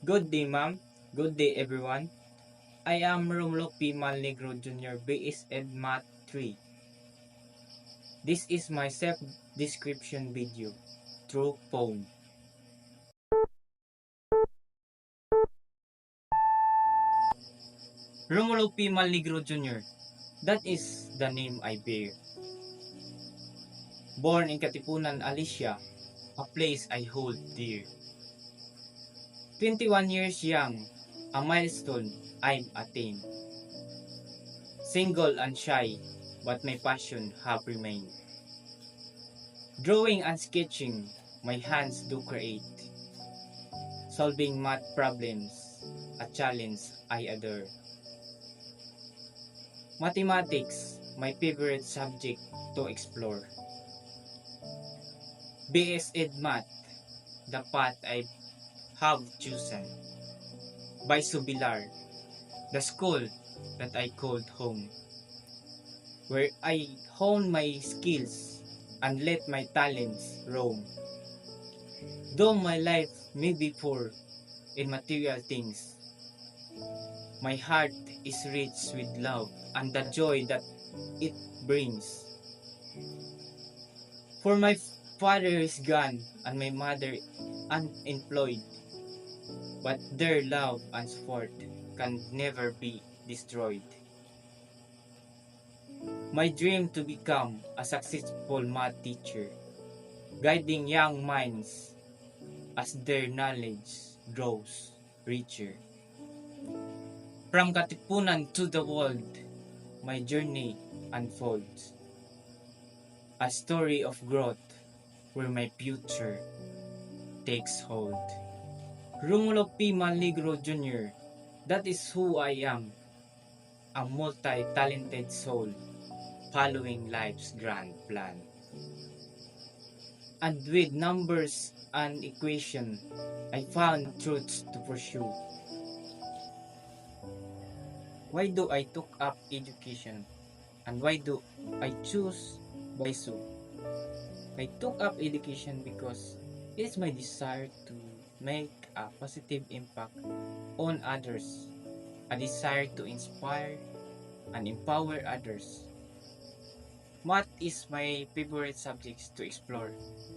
Good day, ma'am. Good day, everyone. I am Romulo P. Malnegro Jr., BS Ed Math 3. This is my self-description video through phone. Romulo P. Malnegro Jr. That is the name I bear. Born in Katipunan, Alicia, a place I hold dear. 21 years young, a milestone I've attained. Single and shy, but my passion have remained. Drawing and sketching, my hands do create. Solving math problems, a challenge I adore. Mathematics, my favorite subject to explore. BS Ed Math, the path I have chosen. By Subilar, the school that I called home, where I hone my skills and let my talents roam. Though my life may be poor in material things, my heart is rich with love and the joy that it brings. For my father is gone and my mother unemployed, but their love and support can never be destroyed. My dream to become a successful math teacher, guiding young minds as their knowledge grows richer. From Katipunan to the world, my journey unfolds. A story of growth where my future takes hold. Romulo P. Malnegro Jr., that is who I am, a multi-talented soul following life's grand plan. And with numbers and equation, I found truths to pursue. Why do I took up education? And why do I choose BISU? I took up education because it is my desire to make a positive impact on others, a desire to inspire and empower others. Math is my favorite subject to explore,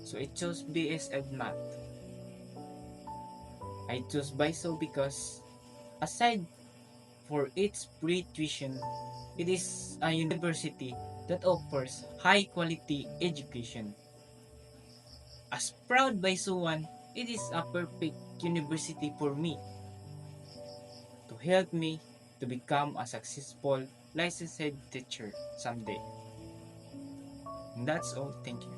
so I chose BS Ed Math. I chose BISU because aside for its free tuition, it is a university that offers high quality education. As proud BISUan, it is a perfect university for me to help me to become a successful licensed teacher someday. And that's all. Thank you.